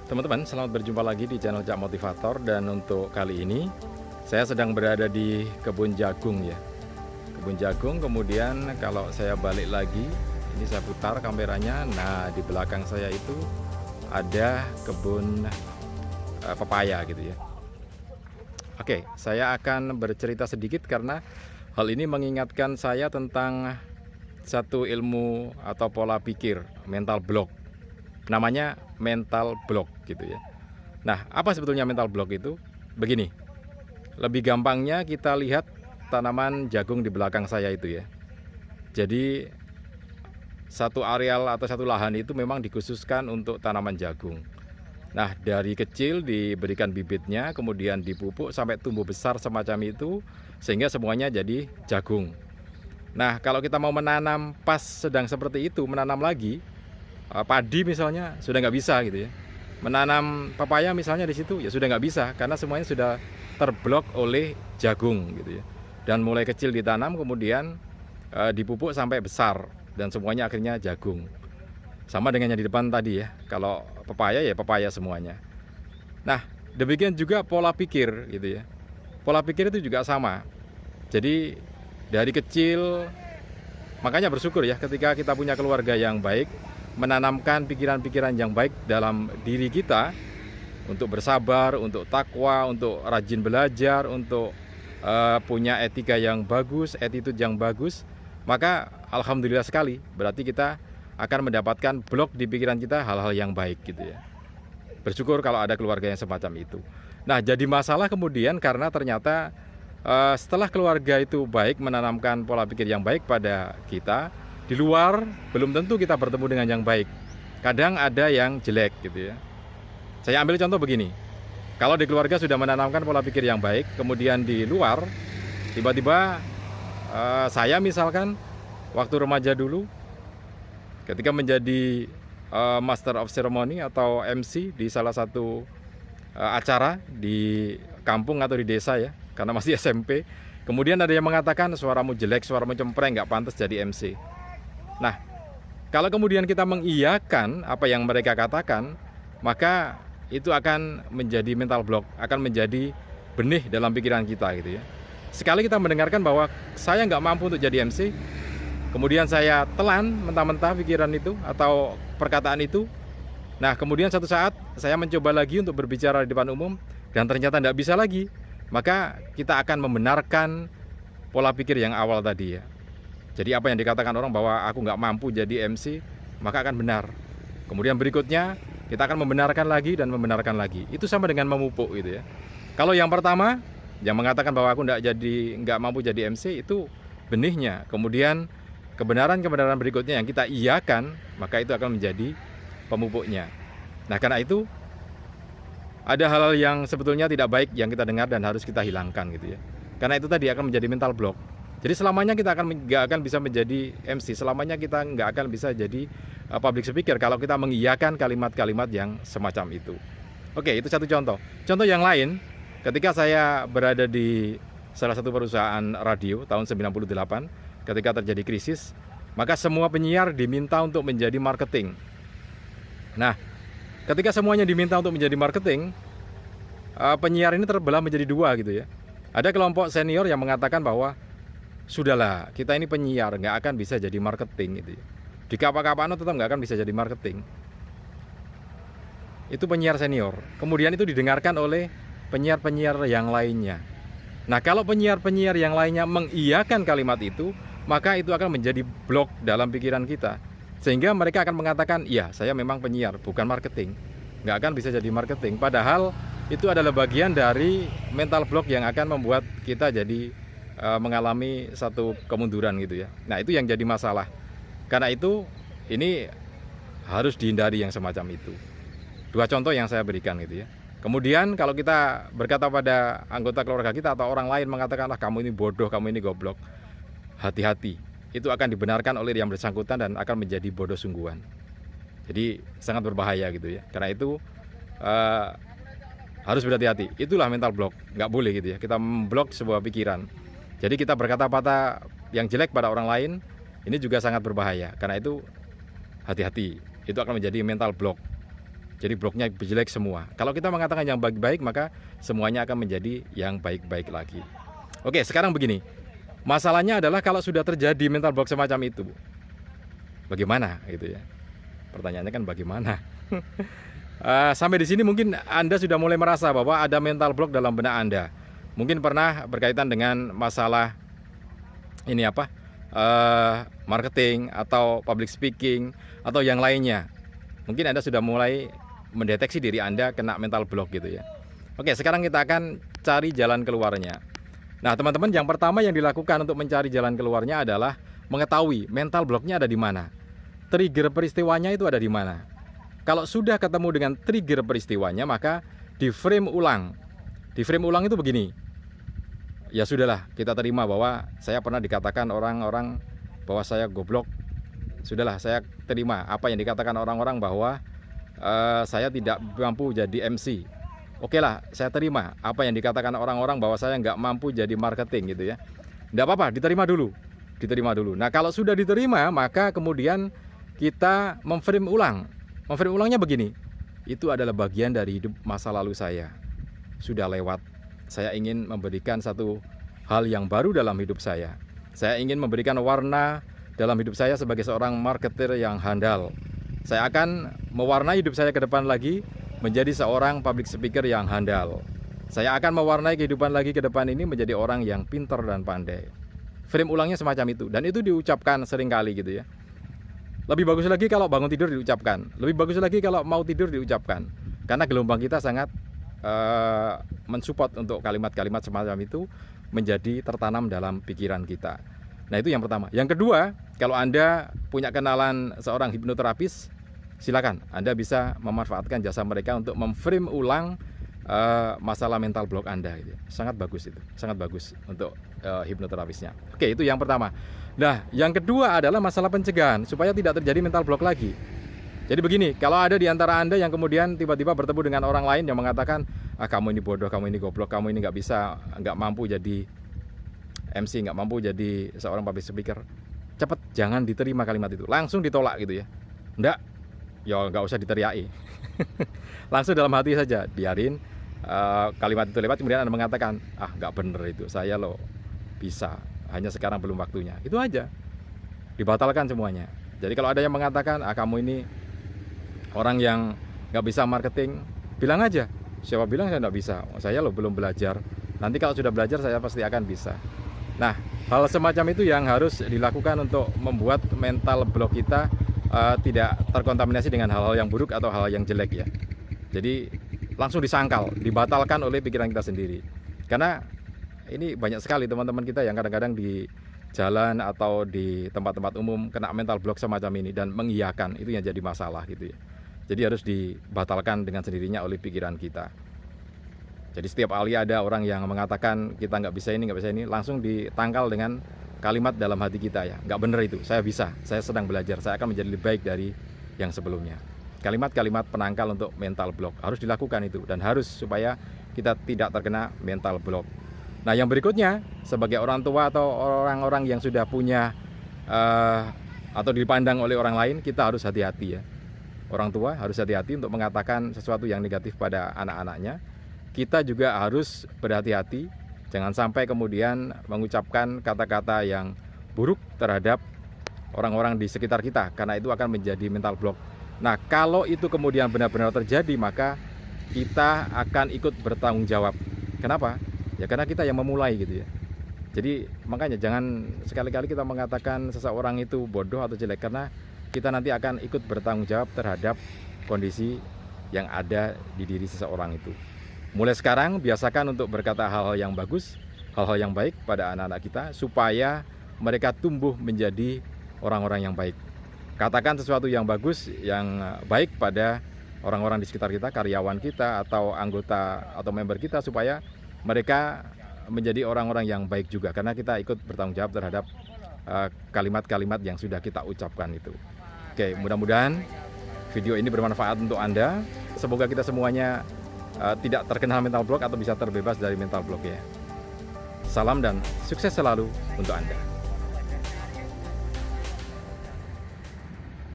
Teman-teman, selamat berjumpa lagi di channel Cak Motivator. Dan untuk kali ini saya sedang berada di kebun jagung ya. Kebun jagung, kemudian kalau saya balik lagi, ini saya putar kameranya. Nah, di belakang saya itu ada kebun pepaya gitu ya. Oke, saya akan bercerita sedikit karena hal ini mengingatkan saya tentang satu ilmu atau pola pikir, mental block. Namanya mental block gitu ya. Nah, apa sebetulnya mental block itu? Begini, lebih gampangnya kita lihat tanaman jagung di belakang saya itu ya. Jadi satu areal atau satu lahan itu memang dikhususkan untuk tanaman jagung. Nah, dari kecil diberikan bibitnya, kemudian dipupuk sampai tumbuh besar semacam itu, sehingga semuanya jadi jagung. Nah, kalau kita mau menanam pas sedang seperti itu, menanam lagi padi misalnya sudah nggak bisa gitu ya. Menanam pepaya misalnya di situ ya sudah nggak bisa karena semuanya sudah terblok oleh jagung gitu ya. Dan mulai kecil ditanam kemudian dipupuk sampai besar dan semuanya akhirnya jagung. Sama dengan yang di depan tadi ya. Kalau pepaya ya pepaya semuanya. Nah, demikian juga pola pikir gitu ya. Pola pikir itu juga sama. Jadi dari kecil, makanya bersyukur ya ketika kita punya keluarga yang baik, menanamkan pikiran-pikiran yang baik dalam diri kita untuk bersabar, untuk takwa, untuk rajin belajar, untuk punya etika yang bagus, attitude yang bagus, maka alhamdulillah sekali berarti kita akan mendapatkan blok di pikiran kita hal-hal yang baik gitu ya. Bersyukur kalau ada keluarga yang semacam itu. Nah, jadi masalah kemudian karena ternyata setelah keluarga itu baik menanamkan pola pikir yang baik pada kita, di luar belum tentu kita bertemu dengan yang baik. Kadang ada yang jelek gitu ya. Saya ambil contoh begini. Kalau di keluarga sudah menanamkan pola pikir yang baik, kemudian di luar tiba-tiba saya misalkan waktu remaja dulu ketika menjadi Master of Ceremony atau MC di salah satu acara di kampung atau di desa ya, karena masih SMP. Kemudian ada yang mengatakan suaramu jelek, suaramu cempreng, nggak pantas jadi MC. Nah, kalau kemudian kita mengiyakan apa yang mereka katakan, maka itu akan menjadi mental block, akan menjadi benih dalam pikiran kita gitu ya. Sekali kita mendengarkan bahwa saya nggak mampu untuk jadi MC, kemudian saya telan mentah-mentah pikiran itu atau perkataan itu. Nah, kemudian satu saat saya mencoba lagi untuk berbicara di depan umum dan ternyata nggak bisa lagi, maka kita akan membenarkan pola pikir yang awal tadi ya. Jadi apa yang dikatakan orang bahwa aku nggak mampu jadi MC, maka akan benar. Kemudian berikutnya kita akan membenarkan lagi dan membenarkan lagi. Itu sama dengan memupuk gitu ya. Kalau yang pertama yang mengatakan bahwa aku nggak mampu jadi MC itu benihnya. Kemudian kebenaran-kebenaran berikutnya yang kita iyakan, maka itu akan menjadi pemupuknya. Nah, karena itu ada hal-hal yang sebetulnya tidak baik yang kita dengar dan harus kita hilangkan gitu ya. Karena itu tadi akan menjadi mental block. Jadi selamanya kita nggak akan bisa menjadi MC, selamanya kita nggak akan bisa jadi public speaker kalau kita mengiyakan kalimat-kalimat yang semacam itu. Oke, itu satu contoh. Contoh yang lain, ketika saya berada di salah satu perusahaan radio tahun 98, ketika terjadi krisis, maka semua penyiar diminta untuk menjadi marketing. Nah, ketika semuanya diminta untuk menjadi marketing, penyiar ini terbelah menjadi dua gitu ya. Ada kelompok senior yang mengatakan bahwa sudahlah, kita ini penyiar, nggak akan bisa jadi marketing gitu. Di kapan-kapan tetap nggak akan bisa jadi marketing. Itu penyiar senior. Kemudian itu didengarkan oleh penyiar-penyiar yang lainnya. Nah, kalau penyiar-penyiar yang lainnya mengiyakan kalimat itu, maka itu akan menjadi blok dalam pikiran kita. Sehingga mereka akan mengatakan, iya, saya memang penyiar, bukan marketing. Nggak akan bisa jadi marketing. Padahal itu adalah bagian dari mental block yang akan membuat kita jadi mengalami satu kemunduran gitu ya. Nah, itu yang jadi masalah. Karena itu ini harus dihindari yang semacam itu. Dua contoh yang saya berikan gitu ya. Kemudian kalau kita berkata pada anggota keluarga kita atau orang lain mengatakan, ah, kamu ini bodoh, kamu ini goblok, hati-hati. Itu akan dibenarkan oleh yang bersangkutan dan akan menjadi bodoh sungguhan. Jadi sangat berbahaya gitu ya. Karena itu harus berhati-hati. Itulah mental block. Nggak boleh gitu ya. Kita memblok sebuah pikiran. Jadi kita berkata-kata yang jelek pada orang lain, ini juga sangat berbahaya. Karena itu hati-hati, itu akan menjadi mental block. Jadi bloknya jelek semua. Kalau kita mengatakan yang baik-baik, maka semuanya akan menjadi yang baik-baik lagi. Oke, sekarang begini. Masalahnya adalah kalau sudah terjadi mental block semacam itu, bagaimana gitu ya? Pertanyaannya kan bagaimana? Sampai di sini mungkin Anda sudah mulai merasa bahwa ada mental block dalam benak Anda. Mungkin pernah berkaitan dengan masalah ini apa? Marketing atau public speaking atau yang lainnya. Mungkin Anda sudah mulai mendeteksi diri Anda kena mental block gitu ya. Oke, sekarang kita akan cari jalan keluarnya. Nah, teman-teman, yang pertama yang dilakukan untuk mencari jalan keluarnya adalah mengetahui mental blocknya ada di mana. Trigger peristiwanya itu ada di mana. Kalau sudah ketemu dengan trigger peristiwanya, maka di frame ulang. Di frame ulang itu begini. Ya sudahlah, kita terima bahwa saya pernah dikatakan orang-orang bahwa saya goblok. Sudahlah, saya terima apa yang dikatakan orang-orang bahwa saya tidak mampu jadi MC. Oke lah, saya terima apa yang dikatakan orang-orang bahwa saya nggak mampu jadi marketing gitu ya. Nggak apa-apa, diterima dulu. Nah, kalau sudah diterima, maka kemudian kita memframe ulang. Memframe ulangnya begini. Itu adalah bagian dari hidup masa lalu saya. Sudah lewat. Saya ingin memberikan satu hal yang baru dalam hidup saya. Saya ingin memberikan warna dalam hidup saya sebagai seorang marketer yang handal. Saya akan mewarnai hidup saya ke depan lagi menjadi seorang public speaker yang handal. Saya akan mewarnai kehidupan lagi ke depan ini menjadi orang yang pintar dan pandai. Frame ulangnya semacam itu, dan itu diucapkan sering kali gitu ya. Lebih bagus lagi kalau bangun tidur diucapkan. Lebih bagus lagi kalau mau tidur diucapkan. Karena gelombang kita sangat mensupport untuk kalimat-kalimat semacam itu menjadi tertanam dalam pikiran kita. Nah, itu yang pertama. Yang kedua, kalau Anda punya kenalan seorang hipnoterapis, silakan Anda bisa memanfaatkan jasa mereka untuk memframe ulang masalah mental block Anda gitu. Sangat bagus itu, sangat bagus untuk hipnoterapisnya. Oke, itu yang pertama. Nah, yang kedua adalah masalah pencegahan supaya tidak terjadi mental block lagi. Jadi begini, kalau ada di antara Anda yang kemudian tiba-tiba bertemu dengan orang lain yang mengatakan, kamu ini bodoh, kamu ini goblok, kamu ini nggak bisa, nggak mampu jadi MC, nggak mampu jadi seorang public speaker, cepet jangan diterima kalimat itu, langsung ditolak gitu ya. Enggak, ya nggak usah diteriaki. Langsung dalam hati saja, biarin kalimat itu lewat, kemudian Anda mengatakan, nggak bener itu, saya loh bisa, hanya sekarang belum waktunya. Itu aja, dibatalkan semuanya. Jadi kalau ada yang mengatakan, kamu ini orang yang nggak bisa marketing, bilang aja, siapa bilang saya nggak bisa, saya loh belum belajar, nanti kalau sudah belajar saya pasti akan bisa. Nah, hal semacam itu yang harus dilakukan untuk membuat mental block kita tidak terkontaminasi dengan hal-hal yang buruk atau hal yang jelek ya. Jadi langsung disangkal, dibatalkan oleh pikiran kita sendiri. Karena ini banyak sekali teman-teman kita yang kadang-kadang di jalan atau di tempat-tempat umum kena mental block semacam ini dan mengiyakan, itu yang jadi masalah gitu ya. Jadi harus dibatalkan dengan sendirinya oleh pikiran kita. Jadi setiap kali ada orang yang mengatakan kita nggak bisa ini, langsung ditangkal dengan kalimat dalam hati kita ya, nggak bener itu, saya bisa, saya sedang belajar, saya akan menjadi lebih baik dari yang sebelumnya. Kalimat-kalimat penangkal untuk mental block harus dilakukan itu, dan harus supaya kita tidak terkena mental block. Nah, yang berikutnya, sebagai orang tua atau orang-orang yang sudah punya atau dipandang oleh orang lain, kita harus hati-hati ya. Orang tua harus hati-hati untuk mengatakan sesuatu yang negatif pada anak-anaknya. Kita juga harus berhati-hati, jangan sampai kemudian mengucapkan kata-kata yang buruk terhadap orang-orang di sekitar kita, karena itu akan menjadi mental block. Nah, kalau itu kemudian benar-benar terjadi, maka kita akan ikut bertanggung jawab. Kenapa? Ya karena kita yang memulai gitu ya. Jadi makanya jangan sekali-kali kita mengatakan seseorang itu bodoh atau jelek, karena kita nanti akan ikut bertanggung jawab terhadap kondisi yang ada di diri seseorang itu. Mulai sekarang biasakan untuk berkata hal-hal yang bagus, hal-hal yang baik pada anak-anak kita, supaya mereka tumbuh menjadi orang-orang yang baik. Katakan sesuatu yang bagus, yang baik pada orang-orang di sekitar kita, karyawan kita atau anggota atau member kita, supaya mereka menjadi orang-orang yang baik juga, karena kita ikut bertanggung jawab terhadap kalimat-kalimat yang sudah kita ucapkan itu. Oke, mudah-mudahan video ini bermanfaat untuk Anda. Semoga kita semuanya tidak terkena mental block atau bisa terbebas dari mental block ya. Salam dan sukses selalu untuk Anda.